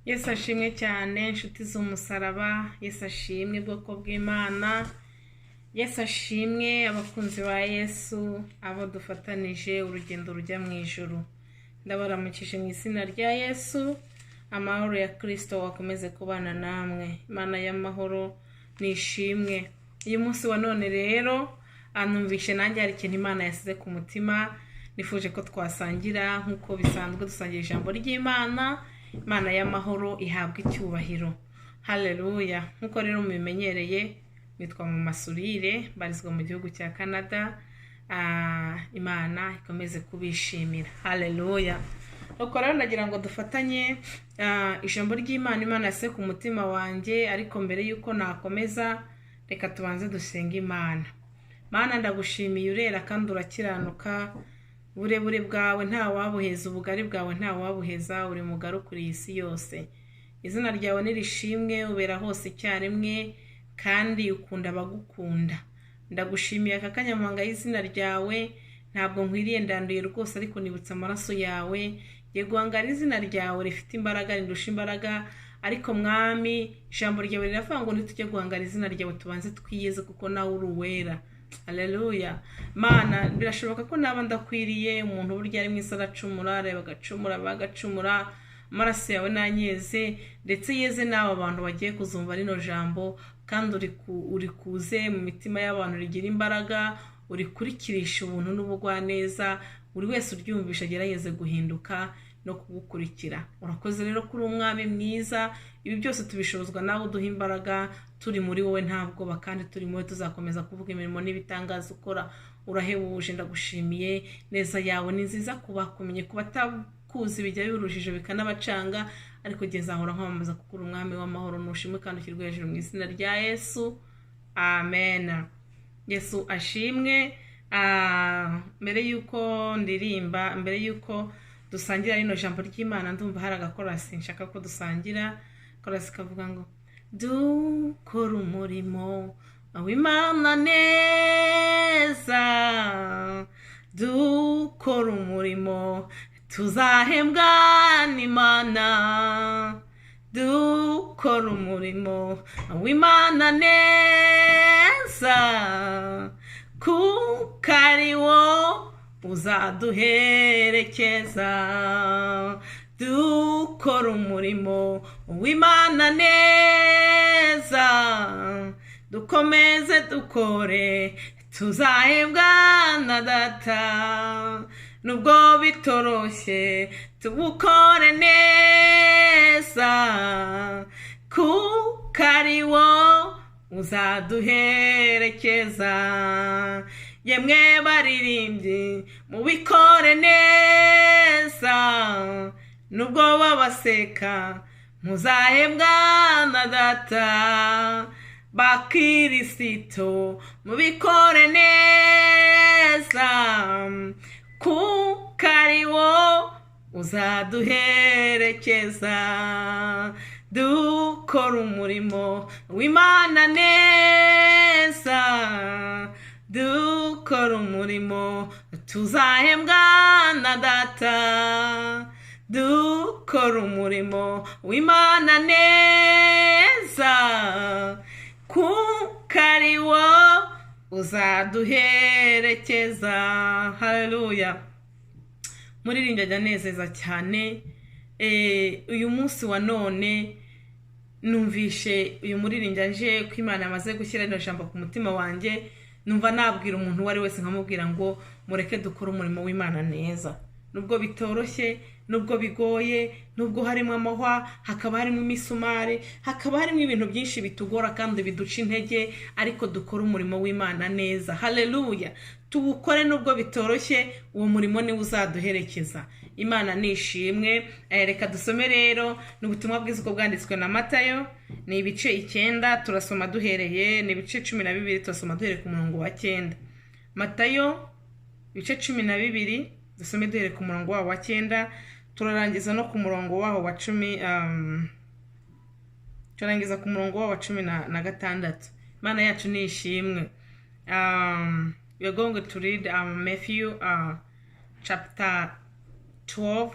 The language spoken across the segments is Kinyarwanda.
Yesu ashimwe cyane inshuti z'umusaraba. Yesu ashimwe bwoko bw'Imana. Yesu ashimwe abakunzi ba Yesu, abo dufatanije urugendo rujya mu ijuru. Ndabaramukije mu izina rya Yesu. Amahoro ya Kristo wakomeze kubana namwe. Imana y'amahoro nishimwe. Uyu munsi wa none rero anumvishe nanjye hari ikintu Imana yasize ku mutima. Nifuje ko twasangira nk'uko bisanzwe dusangira ijambo ry'Imana. Imana y'amahoro ihabwa icyubahiro. Haleluya. Nkuko rero mubimenyereye, nitwa mu Masurire, barizwa mu gihugu cya Canada. Imana ikomeze kubishimira. Haleluya. Nuko rero ndagira ngo dufatanye ijambo ry'Imana. Imana yase ku mutima wanjye, ariko mbere yuko nakomeza reka tubanze dusenga Imana. Mana, ndagushimiye urera kandi urakiranuka. Uburebure bwawe nta wabuheza, ubugari bwawe nta wabuheza, uri mugaru kuri iyi si yose. Izina ryawe nirishimwe, ubera hose icyarimwe kandi ukunda abagukunda. Ndagushimiye aka kanyamahanga y'izina ryawe, ntabwo nkwiriye ndanduye rwose, ariko nibutsa amaraso yawe. Yeguhangara izina ryawe rifite imbaraga, rindusha imbaraga, ariko mwami ijambo ryawe riravuga ngo nitujye guhangara izina ryawe tubanze twiyeze, kuko nawe uri uwera. Haleluya. Mana, birashoboka ko naba ndakwiriye, umuntu burya ari mwisi aracumura, areba agacumura, bagacumura, amaraso yawe nanyeze, ndetse yeze n'aba abantu bagiye kuzumva rino jambo, kandi uri kuze mu mitima y'abantu rigira imbaraga, uri kurikirisha ubuntu n'ubugwaneza, buri wese uryumvisha agerageze guhinduka no kugukurikira. Urakoze rero kuri umwami mwiza, ibi byose tubishobozwa nawe uduha imbaraga. Turi muri wowe nta bwoba, kandi turi muri wowe tuzakomeza kuvuga imirimo n'ibitangaza ukora. Urahebuje, ndagushimiye. Neza yawe ni nziza kubakumenye, kubatakuzi bijya birurushije bikanabacanga, ariko geza ahora nkwamamaza kuko uri umwami w'amahoro. Nushimwe kandi ushyirwe hejuru mu izina rya Yesu. Amen. Yesu ashimwe. Mbere yuko ndirimba, mbere yuko dusangira rino jambo ry'Imana, ndumva hari agakorasi nshaka ko dusangira. Korasi kavuga ngo dukora umurimo w'Imana neza, dukora umurimo tuzahembwa n'Imana. Dukora umurimo w'Imana neza, kuko ari wo uzaduherekeza. Dukora umurimo w'Imana neza, dukomeze dukore tuzahembwa na Data. Nubwo bitoroshye tubukore neza, kuko ari wo uzaduherekeza. Yemwe baririmbyi mubikore neza, nubwo babaseka muzahembwa na Data. Bakirisito mubikore neza, kuko ari wo uzaduherekeza. Dukora umurimo w'Imana neza, dukora umurimo tuzahembwa na Data. Dukora umurimo w'Imana neza, kuko ari wo uzaduherekeza. Haleluya. Muririnda janezeza cyane. Uyu munsi wa none numvishe uyu muririnda nje ko Imana amaze gushyira rino jambo ku mutima wanjye. Numva nabwira umuntu wari wese nkamubwira ngo mureke dukora umurimo w'Imana neza. Nubwo bitoroshye, nubwo bigoye, nubwo harimo amahwa, hakaba harimo imisumari, hakaba harimo ibintu byinshi bitugora kandi biduca intege, ariko dukora umurimo w'Imana neza. Haleluya. Tuwukore nubwo bitoroshye, uwo murimo ni uzaduherekeza. Imana nishimwe. Reka dusome rero n'ubutumwa bwiza uko bwanditswe na Matayo. Ni ibice 9, turasoma duhereye, ni ibice 12, turasoma duhereye ku murongo wa 9. Matayo ibice 12, dusome duhereye ku murongo wa 9, turarangiza no ku murongo waho wa 10. Turangiza ku murongo wa 16. Imana yacu nishimwe. We are going to read Matthew chapter 12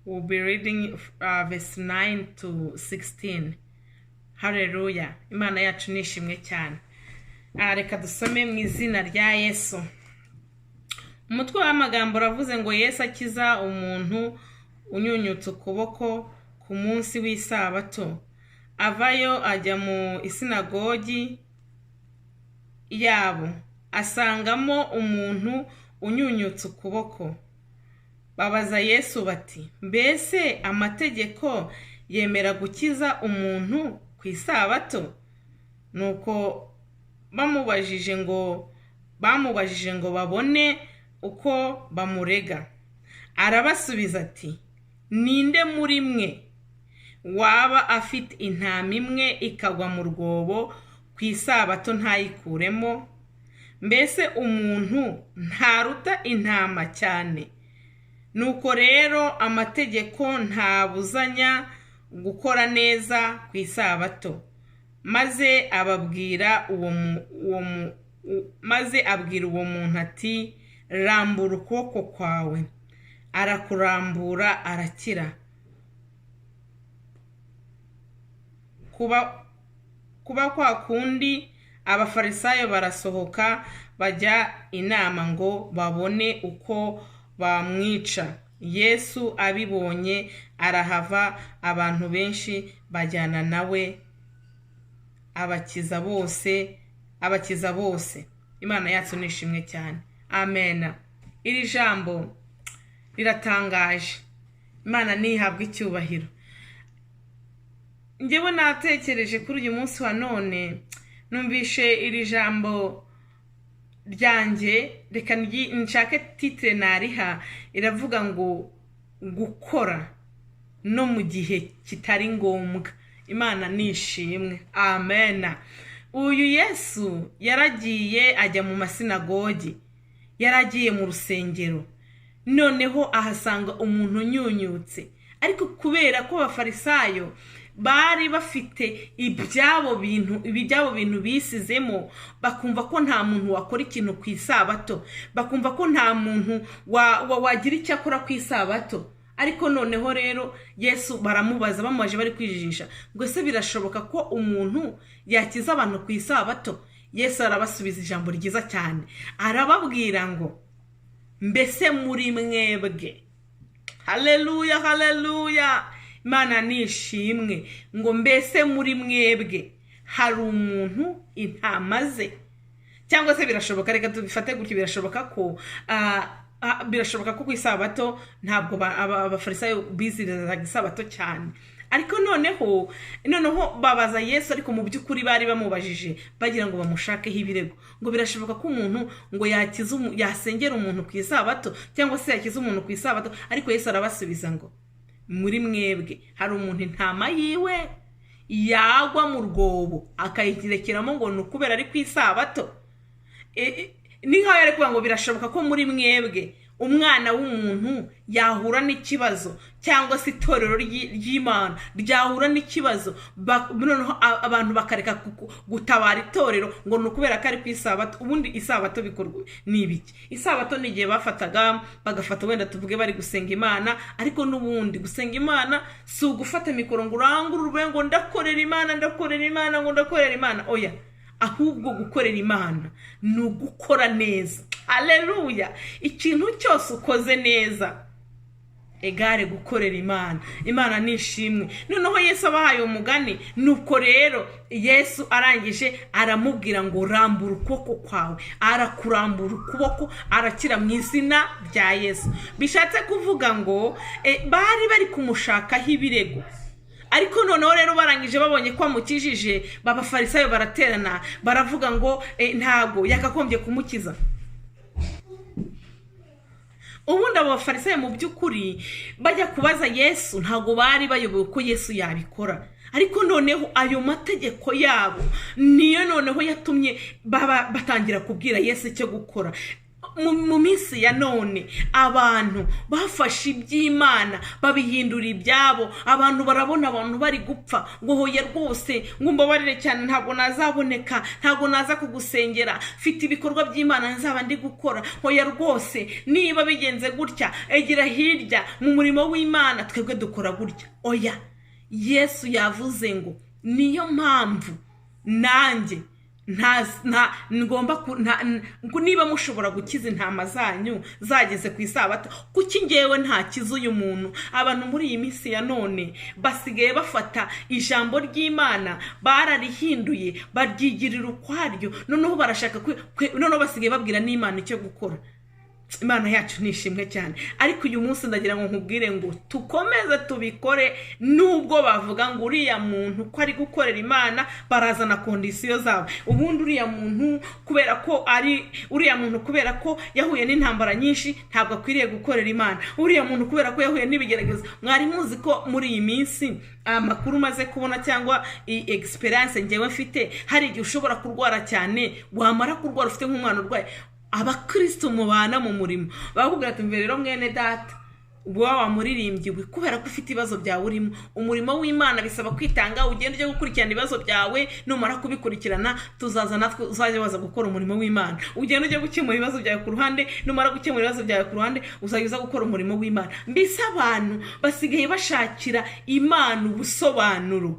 we'll be reading verse 9 to 16. Hallelujah. Imana yacu nishimwe cyane. Reka dusome mu izina rya Yesu. Umutwe w'amagambo ravuze ngo Yesu akiza umuntu unyunyutse ukuboko ku munsi w'isabato. Avayo ajya mu isinagogi yabo, asangamo umuntu unyunyutse ukuboko. Babaza Yesu bati, mbese amategeko yemera gukiza umuntu ku isabato? Nuko bamubajije ngo babone uko bamurega. Arabasubiza ati, ninde muri mwe waba afite intama imwe ikagwa mu rwobo ku isabato ntayikuremo? Mbese umuntu ntaruta intama cyane? Nuko rero amategeko ntabuzanya gukora neza ku isabato. Maze abwira uwo muntu ati, rambura ukuboko kwawe. Arakurambura arakira. Kuba kwa kundi abafarisayo barasohoka bajya inama ngo babone uko bamwica. Yesu abibonye arahava, abantu benshi bajyana nawe, abakiza bose. Imana yacu nishimwe cyane. Amen. Iri jambo riratangaje. Imana nihabwe icyubahiro. Njyewe natekereje kuri uyu munsi wa none, numvishe iri jambo ryanjye, reka nshake titre nariha, iravuga ngo gukora no mu gihe kitari ngombwa. Imana nishimwe. Amen. Uyu Yesu yaragiye ajya mu masinagogi, yaragiye mu rusengero, noneho ahasanga umuntu unyunyutse. Ariko kubera ko abafarisayo bari bafite ibyabo bintu bisizemo, bakumva ko nta muntu wakora ikintu ku isabato, bakumva ko nta muntu wagira icyo akora ku isabato. Ariko noneho rero Yesu baramubaza, bamubaje bari kwijijisha, ngo se birashoboka ko umuntu yakiza abantu ku isabato? Yesu arabasubiza ijambo ryiza cyane, arababwira ngo, mbese muri mwebwe, haleluya haleluya, Imana nishimwe, ngo mbese muri mwebwe hari umuntu intama ze? Cyangwa se birashoboka, reka tubifate gutyo, birashoboka ko ku isabato ntabwo abafarisayo bizirizaga isabato cyane. Ariko noneho babaza Yesu, ariko mu by'ukuri bari bamubajije bagira ngo bamushakeho ibirego, ngo birashoboka ko umuntu ngo yasengera umuntu ku isabato, cyangwa se yakiza umuntu ku isabato. Ariko Yesu arabasubiza ngo, muri mwebwe hari umuntu intama yiwe yagwa mu rwobo akayirekeramo ngo nukubera ari ku isabato? Ni nkaho yari kuvuga ngo birashoboka ko muri mwebwe umwana w'umuntu yahura n'ikibazo, cyangwa se itorero ry'Imana ryahura n'ikibazo, noneho abantu bakareka gutabara itorero ngo nukubera ko ari ku isabato. Ubundi isabato bikorwa n'ibiki? Isabato ni igihe bagafata wenda tuvuge bari gusenga Imana, ariko n'ubundi gusenga Imana si ugufata mikoro ngo urangurure ngo ndakorera Imana. Oya, ahubwo gukorera Imana ni ugukora neza. Haleluya. Ikintu cyose ukoze neza egare gukorera Imana. Imana nishimwe. Noneho Yesu abahaye umugani, nuko rero Yesu arangije aramubwira ngo rambura ukuboko kwawe. Arakurambura ukuboko, arakira mu izina rya Yesu. Bishatse kuvuga ngo bari kumushakaho ibirego. Ariko noneho rero barangije babonye ko amukijije, babafarisayo baraterana baravuga ngo ntago yakagombye kumukiza. Ubundi abo bafarisayo mu by'ukuri bajya kubaza Yesu, ntago bari bayoboye ko Yesu yabikora. Ariko noneho ayo mategeko yabo niyo noneho yatumye batangira kubwira Yesu icyo gukora. mu minsi ya none abantu bafashe iby'Imana babihindura ibyabo. Abantu barabona abantu bari gupfa, ngo hoya rwose ngo mbabarire cyane, ntabwo nazaboneka, ntabwo naza kugusengera, mfite ibikorwa by'Imana nzaba ndi gukora. Hoya rwose niba bigenze gutya egera hirya mu murimo w'Imana, twebwe dukora gutya. Oya, Yesu yavuze ngo niyo mpamvu nanjye ngomba niba mushobora gukiza intama zanyu zageze ku isabato, kuki ngewe ntakiza uyu muntu? Abantu muri iyi minsi ya none basigaye bafata ijambo ry'Imana bararihinduye baryigirira ukwaryo, noneho barashaka noneho basigaye babwira n'Imana icyo gukora. Imana yacu nishimwe cyane, ariko uyu munsi ndagira ngo nkubwire ngo tukomeze tubikore. Nubwo bavuga ngo uriya muntu ko ari gukorera Imana, barazana kondisiyo zabo. Ubundi uriya muntu kubera ko yahuye n'intambara nyinshi ntabwo akwiriye gukorera Imana. Uriya muntu kubera ko yahuye n'ibigeragezo. Mwari muzi ko muri iyi minsi amakuru maze kubona cyangwa experience ngewe mfite, hari igihe ushobora kurwara cyane, wamara kurwara ufite nk'umwana urwaye, abakristo mubana mu murimo bakubwira ati mbere rero mwene data ubwo wamuririmbye kubera ko ufite ibibazo byawe urimo. Umurimo w'Imana bisaba kwitanga, ugende ujye gukurikirana ibibazo byawe, numara kubikurikirana tuzaza natwe uzajya waza gukora umurimo w'Imana. Ugende ujye gukemura ibibazo byawe ku ruhande, numara gukemura ibibazo byawe ku ruhande uzajya uza gukora umurimo w'Imana. Mbese abantu basigaye bashakira Imana ubusobanuro.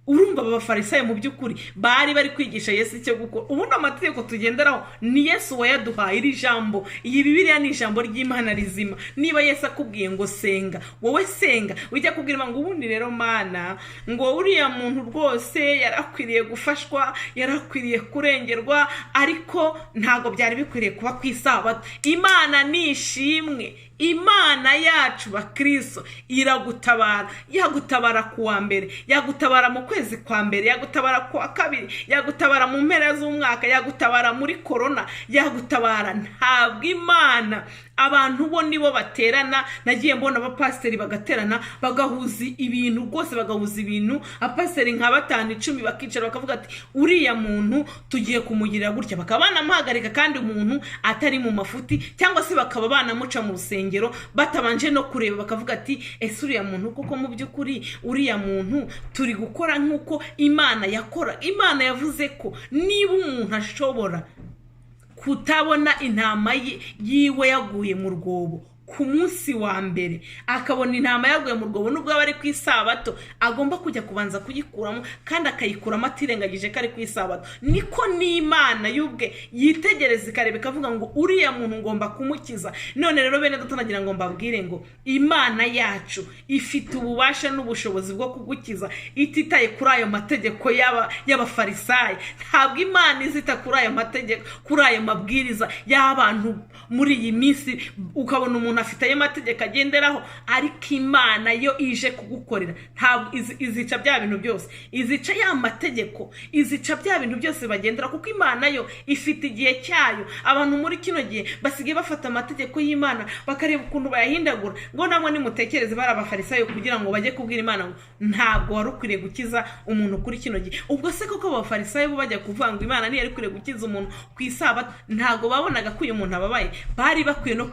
Urumva abafarisayo mu by'ukuri bari kwigisha Yesu icyo gukora. Ubundi amategeko tugenderaho ni Yesu wayaduhaye. Iri jambo, iyi Bibiliya ni ijambo ry'Imana rizima. Niba Yesu akubwiye ngo senga, wowe senga. Ujya kubwira ngo ubundi rero Mana, ngo uriya muntu rwose yarakwiriye gufashwa, yarakwiriye kurengerwa, ariko ntago byari bikwiriye kuba ku isabato. Imana nishimwe. Imana yacu bakristo iragutabara. Yagutabara kuwa mbere, yagutabara mu kwezi kwa mbere, yagutabara kwa kabiri, yagutabara mu mpera z'umwaka, yagutabara muri corona, yagutabara. Ntabwo Imana abantu bo nibo baterana. Nagiye mbona abapasiteri bagaterana bagahuza ibintu rwose, bagahuza ibintu. Abapasiteri nka 5-10 bakicara bakavuga ati uriya muntu tugiye kumugirira gutya, bakabana muhagarika kandi umuntu atari mu mafuti, cyangwa se bakaba banamuca mu rusengero batabanje no kureba, bakavuga ati ese uriya muntu koko mu by'ukuri uriya muntu turi gukora nk'uko Imana yakora. Imana yavuze ko niba umuntu ashobora kutabona intama yiwe yaguye mu rwobo ku munsi wa mbere, akabona intama yaguye mu rwobo nubwo bari ku isabato, agomba kujya kubanza kuyikuramo, kandi akayikuramo atirengagije ko ari ku isabato. Niko n'Imana yubwe yitegereza ikareba ikavuga ngo uriya muntu ngomba kumukiza. None rero bene data nagira ngo mbabwire ngo Imana yacu ifite ububasha n'ubushobozi bwo kugukiza ititaye kuri ayo mategeko y'abafarisayo. Ntabwo Imana izita kuri ayo mategeko, kuri ayo mabwiriza y'abantu muri iyi minsi. Ukabona umuntu afite ayo mategeko agenderaho, ariko Imana yo ije kugukorera ntabwo izica bya bintu byose, izica ya mategeko, izica bya bintu byose bagendera, kuko Imana yo ifite igihe cyayo. Abantu muri kino gihe basigaye bafata amategeko y'Imana bakareba ukuntu bayahindagura. Ngo namwe nimutekereze bari abafarisayo kugira ngo bajye kubwira Imana ngo ntabwo wari ukwiriye gukiza umuntu kuri kino gihe. Ubwo se koko abafarisayo bo bajya kuvuga ngo Imana niyo yari kwiriye gukiza umuntu ku isabato, ntabwo babonaga ko uyu muntu ababaye? Bari bakwiye no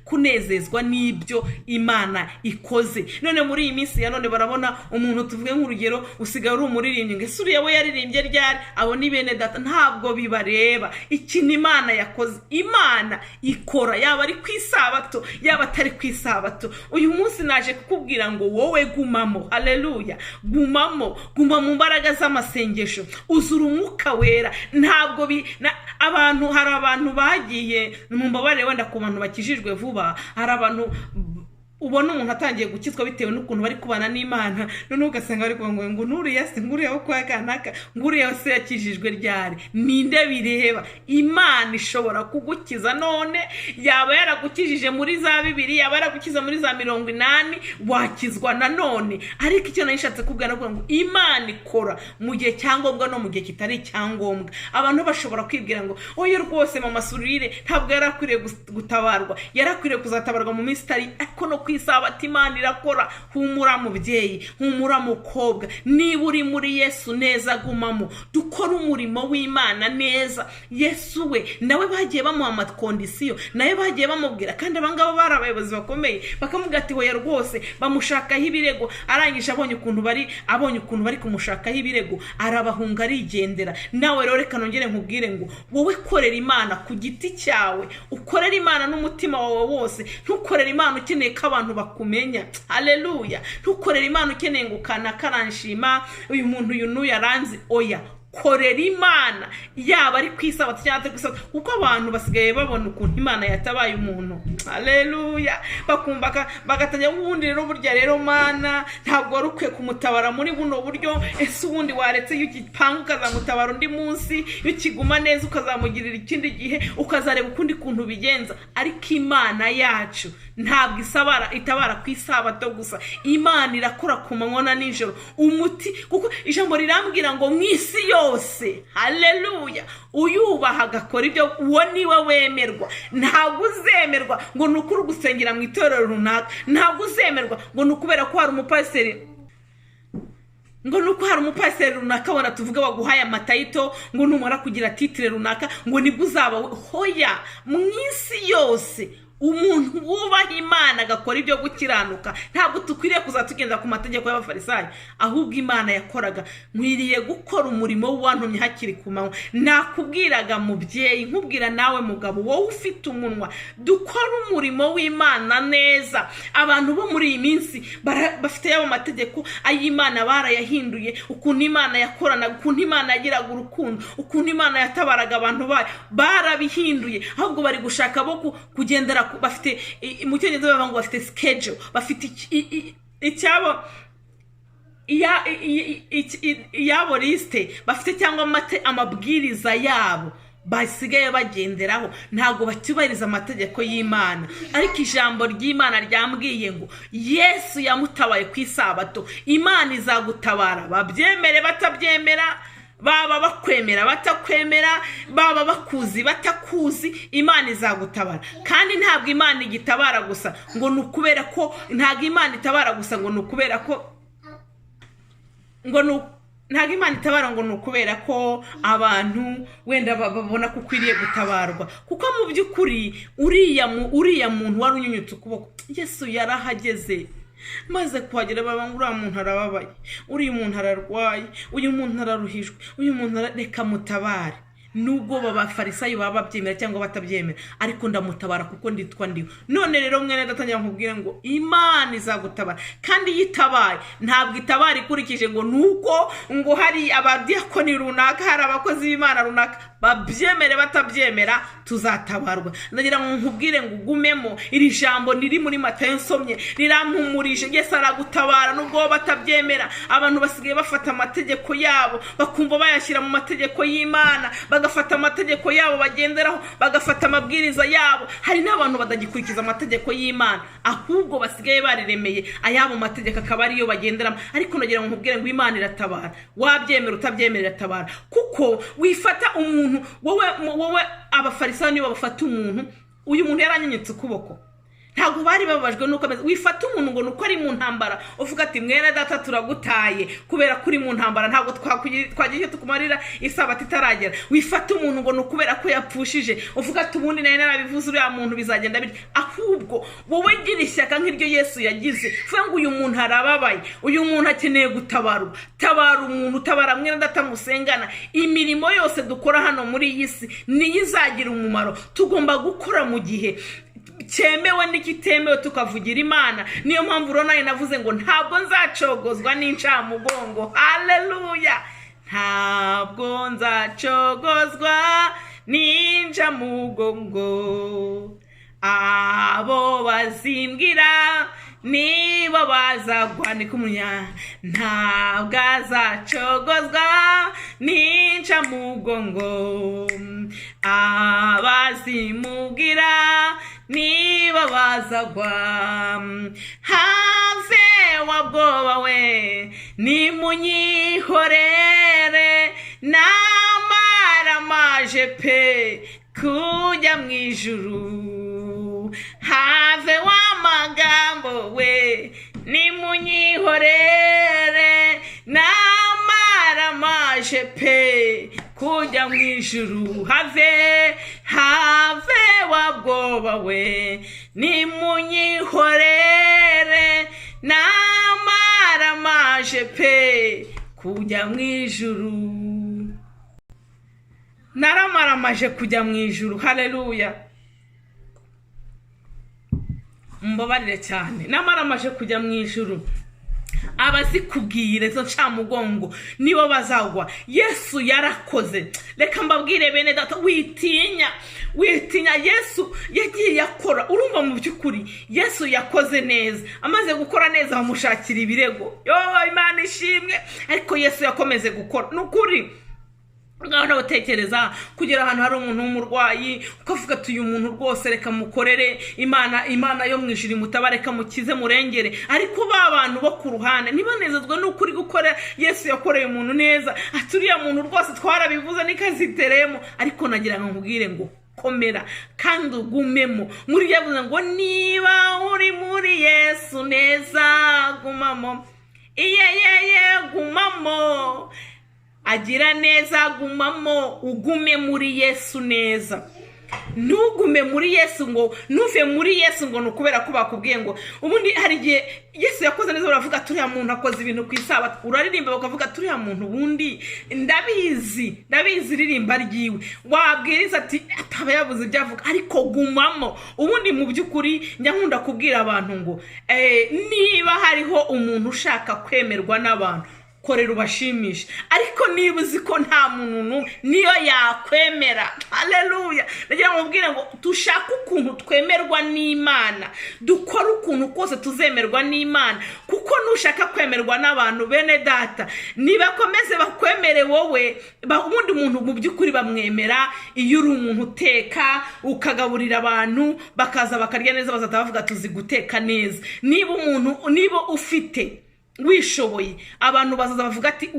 kunezezwa n'ibyo Imana ikoze. None muri iyi minsi ya none barabona umuntu, tuvuge nk'urugero, usigaye uri umuririmbyi, ngo ese uriya we yaririmbye ryari? Abo ni bene data, ntabwo bibareba. Ikintu Imana yakoze, Imana ikora, yaba ari ku isabato yaba atari ku isabato. Uyu munsi naje kukubwira ngo wowe gumamo. Haleluya, guma mu mbaraga z'amasengesho, uzura Umwuka Wera. Ntabwo hari abantu bagiye mu mbabare wenda ku bantu bakijijwe vuba, hari abantu ubona umuntu atangiye gukizwa bitewe n'ukuntu bari kubana n'Imana, none ugasanga bari kuvuga ngo nuriya se, nguriya wo kwa kanaka, nguriya se yakijijwe ryari? Ninde bireba? Imana ishobora kugukiza. None yaba yaragukijije muri za 2, yaba yaragukiza muri za 80, wakizwa na none. Ariko icyo nashatse kubwira ngo Imana ikora mu gihe cyangombwa no mu gihe kitari cyangombwa. Abantu bashobora kwibwira ngo oye rwose mama Surire ntabwo yarakwiriye gutabarwa, yarakwiriye kuzatabarwa mu minsi itari, ariko no kw'Isabato Imana irakora. Humura mubyeyi, humura mukobwa, niba uri muri Yesu neza gumamo, dukora umurimo w'Imana neza. Yesu we nawe bagiye bamuha amakondisiyo, nawe bagiye bamubwira, kandi abangabo bari abayobozi bakomeye, bakamubwira ati hoya rwose, bamushakaho ibirego. Arangije abonye ukuntu bari kumushakaho ibirego, arabahunga arigendera. Nawe rero reka nongere nkubwire ngo wowe korera Imana ku giti cyawe, ukorera Imana n'umutima wawe wose. Ntukorera Imana ukeneye ko abantu bakumenya. Haleluya. Ntukorera Imana ukeneye ngo karanshima, uyu muntu uyu n'uyu yaranzi. Oya, korera Imana yaba ari kw'Isabato cyangwa kw'Isabato, kuko abantu basigaye babona ukuntu Imana yatabaye umuntu. Haleluya. Bakumva bagatangira ubundi rero burya rero Mana ntabwo wari ukwiye kumutabara muri buno buryo. Ese ubundi waretse y'igipanga ukazamutabara undi munsi, y'ikiguma neza ukazamugirira ikindi gihe, ukazareba ukundi kuntu bigenza. Ariko Imana yacu ntabwo itabara kw'Isabato gusa. Imana irakora ku manywa na nijoro. Umuti kuko ijambo rirambwira ngo mw'isi yose, haleluya, uyubaha agakora ibyo, uwo niwe wemerwa. Ntabwo uzemerwa ngo nukuri gusengera mu itorero runaka, ntabwo uzemerwa ngo nukubera ko hari umupasiteri, ngo nuko hari umupasiteri runaka wara tuvuga waguhaye amatayito, ngo numara kugira titire runaka ngo nibwo uzaba. Hoya, mw'isi yose umuntu wubaha Imana agakora ibyo gukiranuka, ntabwo tukwiriye kuzatugenda ku mategeko y'abafarisayo, ahubwo Imana yakoraga. Mwiriye gukora umurimo w'uwantumye hakiri ku manywa. Nakubwiraga mubyeyi, nkubwira nawe mugabo, wowe ufite umunwa, dukora umurimo w'Imana neza. Abantu bo muri iyi minsi bafite yabo mategeko ay'Imana barayahinduye, ukuntu Imana yakorana, ukuntu Imana yagiraga urukundo, ukuntu Imana yatabaraga abantu bayo, barabihinduye. Ahubwo bari gushaka bo kugendera bafite mu cyongereza bavuga ngo bafite schedule, bafite icyabo yabo liste bafite, cyangwa amabwiriza yabo basigaye bagenderaho. Ntago batubahiriza amategeko y'Imana. Ariko ijambo ry'Imana ryambwiye ngo Yesu yamutabaye kw'Isabato. Imana izagutabara, babyemere batabyemera, baba bakwemera batakwemera, baba bakuzi batakuzi, Imana izagutabara. Kandi ntabwo Imana igitabara gusa ngo nukubera ko, ntabwo Imana itabara gusa ngo nukubera ko, ntabwo Imana itabara ngo nukubera ko abantu wenda babona ko ukwiriye gutabarwa. Kuko mu by'ukuri uriya muntu wari unyunyutse ukuboko, Yesu yarahageze maze kuhagera. Baba uriya muntu arababaye, uriya muntu ararwaye, uyu muntu araruhijwe, uyu muntu reka mutabare. Nubwo b'abafarisayo baba babyemera cyangwa batabyemera, ariko ndamutabara kuko nditwa ndiwe. None rero mwene datangira nkubwire ngo Imana izagutabara, kandi yitabaye ntabwo itabara ikurikije ngo nuko ngo hari abadiakoni runaka, hari abakozi b'Imana runaka. Babyemere batabyemera, tuzatabarwa. Ndagira ngo nkubwire ngo ugumemo iri jambo niri muri Matayo nsomye, rirampumurije. Yesu aragutabara nubwo batabyemera. Abantu basigaye bafata amategeko yabo bakumva bayashyira mu mategeko y'Imana, bagafata amategeko yabo bagenderaho, bagafata amabwiriza yabo. Hari n'abantu badagikurikiza amategeko y'Imana, ahubwo basigaye bariremeye ayabo mategeko akaba ariyo bagenderamo. Ariko ndagira ngo nkubwire ngo Imana iratabara, wabyemera utabyemera iratabara. Kuko wifata umuntu, wowe abafarisayo nibo bafata umuntu, uyu muntu yaranyanyitse ukuboko, ntabwo bari babajwe nuko ameze. Wifata umuntu ngo nuko ari mu ntambara, uvuga ati mwene data turagutaye kubera kuri mu ntambara, ntabwo twagiye tukumarira Isabato itaragera. Wifata umuntu ngo nukubera ko yapfushije, uvuga ati ubundi nari narabivuze uriya muntu bizagenda bityo. Ahubwo wowe gira ishyaka nk'iryo Yesu yagize, vuga ngo uyu muntu arababaye, uyu muntu akeneye gutabarwa. Tabara umuntu, tabara mwene data musengana. Imirimo yose dukora hano muri iyi si niyo izagira umumaro. Tugomba gukora mu gihe cyemewe n'ikitemewe, tukavugira Imana. Niyo mpamvu rero nayo navuze ngo ntabwo nzacogozwa n'incamugongo. Haleluya. Ntabwo nzacogozwa n'incamugongo, abo bazimbwira niba bazagwa ni kumunya. Ntabwo azacogozwa n'incamugongo, abazimubwira niba bazagwa. Have wabwoba we nimunyihorere, namara maje pe kujya mu ijuru. Have wamagambo nabo we nimunyihorere namara maje pe kujya mu ijuru have wabwoba we nimunyihorere namara maje pe kujya mu ijuru. Naramaramaje kujya mu ijuru. Haleluya. Mbabarire cyane. Namaramaje kujya mu ijuru. Abazikubwire zo ncamugongo nibo bazagwa. Yesu yarakoze. Reka mbabwire bene data, witinya Yesu yagiye yakora. Urumva mu byukuri Yesu yakoze neza, amaze gukora neza bamushakira ibirego. Imana ishimwe. Ariko Yesu yakomeze gukora. Nukuri ngaho utekereza kugira ahantu hari umuntu w'umurwayi ukavuga ati uyu muntu rwose reka mukorere, Imana yo mu ijuru mutabareka mukize murengere. Ariko abantu bo ku ruhande nibanezezwe n'ukuri gukora Yesu yakoreye umuntu neza. Aturiya muntu rwose twarabivuze nikaziteremo. Ariko nagira ngo nkubwire ngo komera kandi ugumemo. Muri yavuze ngo niba uri muri Yesu neza gumamo. Gumamo. Agira neza gumamo, ugume muri Yesu neza. Nugume muri Yesu ngo nuve muri Yesu ngo nukubera ko bakubwiye ngo ubundi hari igihe Yesu yakoze neza uravuga turiya muntu akoze ibintu ku isabato, uraririmba bakavuga turiya muntu ubundi ndabizi ririmba ryiwe. Wabwiriza ati ataba yabuze ibyavuga, ariko gumamo. Ubundi mu byukuri nyankunda kubwira abantu ngo niba hariho umuntu ushaka kwemerwa n'abantu, korera ubashimisha. Ariko niba uzi ko nta muntu niyo yakwemera. Haleluya. Nagira ngo mbwire ngo dushaka ukuntu twemerwa n'Imana, dukora ukuntu kose tuzemerwa n'Imana. Kuko nushaka kwemerwa n'abantu bene data nibakomeze bakwemere wowe, ubundi umuntu mu byukuri bamwemera iyo uri umuntu uteka ukagaburira abantu bakaza bakarya neza, bazata bavuga tuzi guteka neza. Niba ufite wishoboye abantu bazaza bavuga ati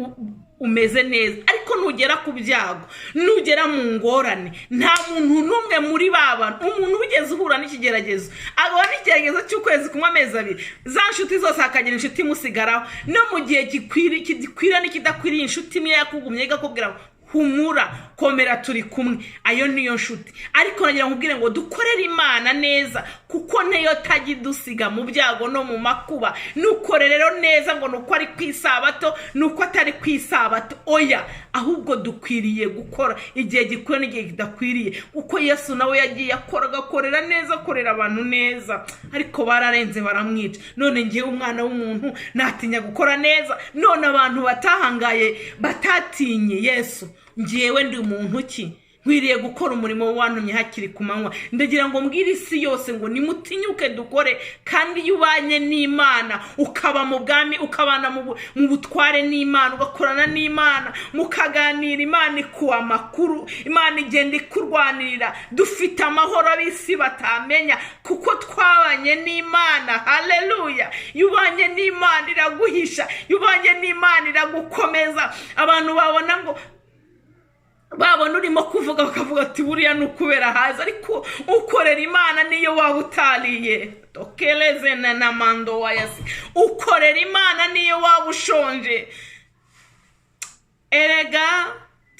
umeze neza. Ariko nugera ku byago, nugera mu ngorane, nta muntu numwe muri baba umuntu wigeze uhura n'ikigeragezo agabana n'ikigeragezo cy'ukwezi kumwe amezi abiri, za nshuti zose akagira inshuti musigaraho. No mu gihe gikwira n'ikidakwiriye inshuti imwe yakugumye igakubwira humura komera turi kumwe, ayo niyo nshuti. Ariko nagira nkubwire ngo dukorere Imana neza kuko nayo tagidusiga mu byago no mu makuba. Nukorere rero neza ngo nuko ari kwisabato nuko atari kwisabato, oya, ahubwo dukwiriye gukora igihe gikwiriye n'igihe kidakwiriye. Uko Yesu nawe yagiye agakorera neza, akorera abantu neza, ariko bararenze baramwica. None ngiye umwana w'umuntu natinya gukora neza, none abantu batahangaye batatinye Yesu, ngiyewe ndi umuntu ki nkwiriye gukora umurimo wantumye hakiri ku manywa. Ndagira ngo mbwire isi yose ngo nimutinyuke dukore. Kandi iyo ubanye n'Imana ukaba mu bwami, ukabana mu butware n'Imana, ugakorana n'Imana, mukaganira, Imana ikuwa amakuru, Imana igenda ikurwanirira. Dufite amahoro ab'isi batamenya kuko twabanye n'Imana. Haleluya. Iyo ubanye n'Imana iraguhisha, iyo ubanye n'Imana iragukomeza. Abantu babona urimo kuvuga bakavuga ati buriya nukubera haza, ariko ukorera Imana niyo waba utariye. Tokeleze na mando wayasi. Ukorera Imana niyo waba ushonje. Erega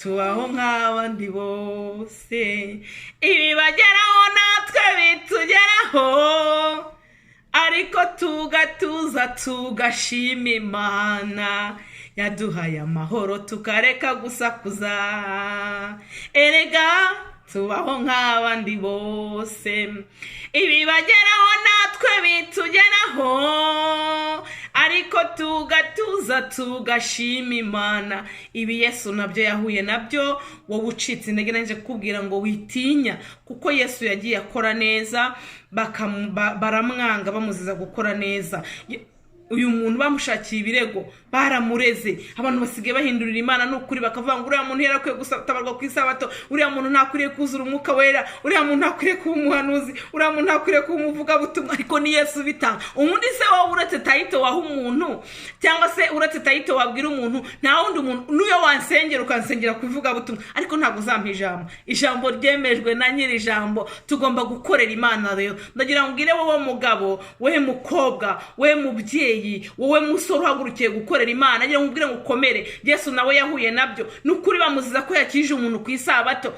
tubaho nk'abandi bose, ibibageraho natwe bitugeraho, ariko tugatuza tugashima Imana yaduhaye amahoro tukareka gusakuza. Erega tubaho nk'abandi bose, ibibageraho natwe bitugeraho, ariko tugatuza tugashima Imana. Ibi Yesu nabyo yahuye nabyo. Wowe ucitse intege nanje kubwira ngo witinya, kuko Yesu yagiye akora neza, baramwanga bamuziza gukora neza. uyu muntu bamushakiye ibirego, baramureze, abantu basigaye bahindurira Imana n'ukuri bakavuga ngo uriya muntu yarakwiye gutabarwa ku isabato, uriya muntu ntakwiriye kuzura umwuka wera, uriya muntu ntakwiriye kuba umuhanuzi, uriya muntu ntakwiriye kuba umuvugabutumwa. Ariko ni Yesu bitanga. Ubundi se wowe uretse tayito waha umuntu, cyangwa se uretse tayito wabwira umuntu, nta wundi muntu n'uyo wansengera ukansengera ku ivugabutumwa, ariko ntabwo uzampa ijambo ryemejwe na nyiri ijambo. Tugomba gukorera Imana rero. Ndagira ngo ngire wowe mugabo, wowe mukobwa, wowe mubyeyi, wowe musore uhagurukiye gukorera Imana, ngira ngo ubwire ngo ukomere. Yesu nawe yahuye nabyo, n'ukuri bamuziza ko yakije umuntu ku isabato,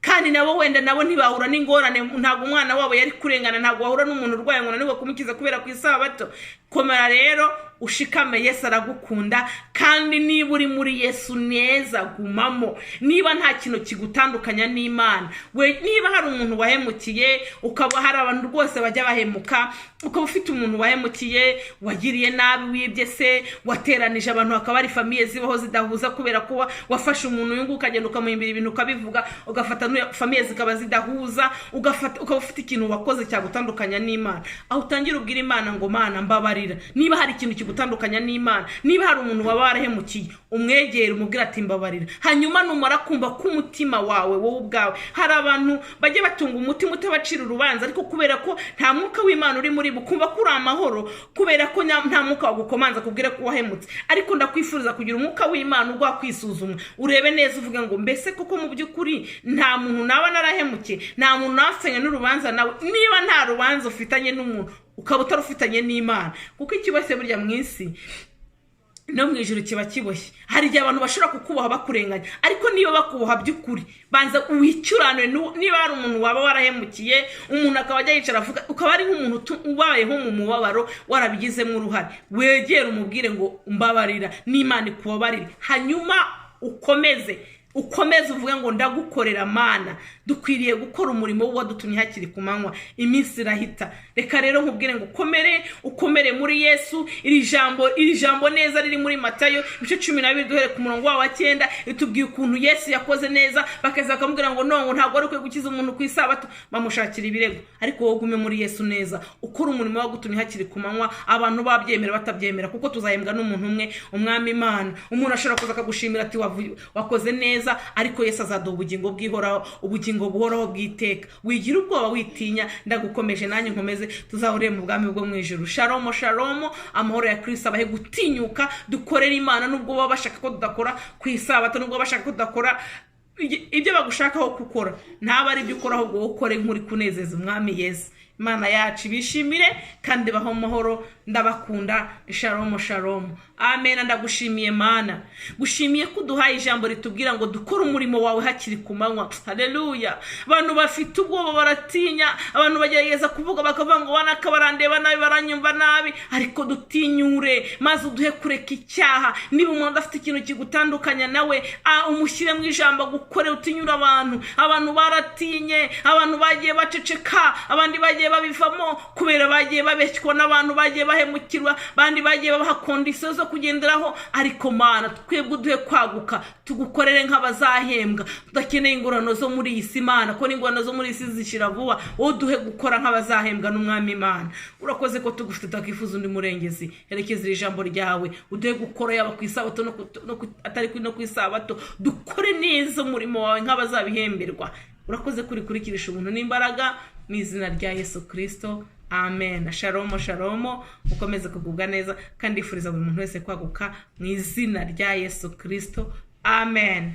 kandi nabo wenda nabo ntibahura n'ingorane. Ntabwo umwana wabo yari kurengana, ntabwo wahura n'umuntu urwaye ngo nanirwe kumukiza kubera ku isabato. Komera rero ushikame, Yesu aragukunda, kandi niba uri muri Yesu neza gumamo. Niba nta kintu kigutandukanya n'Imana, niba hari umuntu wahemukiye, ukaba hari abantu rwose bajya bahemuka, ukaba ufite umuntu wahemukiye, wagiriye nabi, wibye se, wateranije abantu bakaba ari famiye zibaho zidahuza kubera kuba wafashe umuntu yungu ukagenda ukamuhimbira ibintu ukabivuga, ugafata famiye zikaba zidahuza, ukaba ufite ikintu wakoze cyagutandukanya n'Imana. Aho utangira ubwira Imana ngo Mana mbabarira. Niba hari ikintu kigutandukanya n'Imana, niba hari umuntu waba warahemukiye, umwegere umubwira ati mbabarira. Hanyuma numara kumva ko umutima wawe wowe ubwawe, hari abantu bajye batunga umutima utabacira urubanza, ariko kubera ko nta mwuka w'Imana uri muri bo, kumva ko uri amahoro kubera ko nta mwuka wagukomanza kubwira ko wahemutse. Ariko ndakwifuriza kugira umwuka w'Imana ugwa kwisuzuma, urebe neza, uvuge ngo mbese koko mu by'ukuri nta muntu naba narahemukiye, nta muntu nafanye n'urubanza nawe. Niba nta rubanza ufitanye n'umuntu, ukaba utarufitanye n'Imana, kuko ikibose burya mu isi no mu ijuru kiba kiboshye. Hari igihe abantu bashobora kukubaha bakurenganya, ariko niba bakubaha by'ukuri, banza uwicyurane. Niba hari umuntu waba warahemukiye, umuntu akaba ajya yicara avuga, ukaba ari nk'umuntu ubayeho mu mubabaro warabigizemo uruhare, wegere umubwire ngo mbabarira, n'Imana ikubabarire. Hanyuma ukomeze uvuge ngo ndagukorera Mana. Dukwiriye gukora umurimo wadutumye hakiri ku manywa, iminsi irahita. Reka rero nkubwire ngo ukomere muri Yesu. Iri jambo neza riri muri Matayo ibice 12 duhere ku murongo wa 9 itubwiye ukuntu Yesu yakoze neza, bakaza bakamubwira ngo ntabwo ari kwe gukiza umuntu ku isabato, bamushakira ibirego. Ariko wowe ugume muri Yesu neza, ukora umurimo wagutumye hakiri ku manywa, abantu babyemera batabyemera, kuko tuzahembwa n'umuntu umwe, Umwami Imana. Umuntu ashobora kuza akagushimira ati wakoze neza, ariko Yesu azaduha ubugingo bwihoraho, ubugingo buhoraho bw'iteka. Wigira ubwoba, witinya, ndagukomeje nanjye nkomeze, tuzahurire mu bwami bwo mu ijuru. Shalom shalom, amahoro ya Kristo abahe gutinyuka, dukorera Imana nubwo baba bashaka ko tudakora ku isabato, nubwo bashaka ko tudakora ibyo bagushakaho gukora. Ntaba ari ibyo ukora, ahubwo ukore nk'uri kunezeza Umwami Yesu. Imana yacu bishimire kandi baho amahoro. Ndabakunda. Shalom shalom. Amen. Ndagushimiye Mana, gushimiye ko duhaye ijambo ritubwira ngo dukore umurimo wawe hakiri ku manywa. Haleluya. Abantu bafite ubwoba, baratinya, abantu bagerageza kuvuga bakavuga ngo wanaka barandeba nabi, baranyumva nabi, ariko dutinyure maze uduhe kureka icyaha. Niba umuntu afite ikintu kigutandukanya nawe, umushyire mu ijambo gukore, utinyura abantu baratinye, abantu bagiye baceceka, abandi bagiye babivamo kubera bagiye babeshywa n'abantu, bagiye bahemukirwa, bandi bagiye babaha kondisiyo zo kugenderaho. Ariko Mana, twebwe uduhe kwaguka, tugukorere nk'abazahembwa. Tudakeneye ingorano zo muri iyi si Mana, ko n'ingorano zo muri iyi si zishira vuba. Wowe duhe gukora nk'abazahembwa n'Umwami Imana. Urakoze ko tugufite, tutakifuza undi murengezi. Herekeza iri jambo ryawe, uduhe gukora yaba ku isabato atari ku isabato. Dukore neza umurimo wawe nk'abazabihemberwa. Urakoze kurikirisha ubuntu n'imbaraga mu izina rya Yesu Kristo. Amen. Shalom shalom. Ukomeze kugubwa neza kandi ifuriza buri muntu wese kwaguka mu izina rya Yesu Kristo. Amen.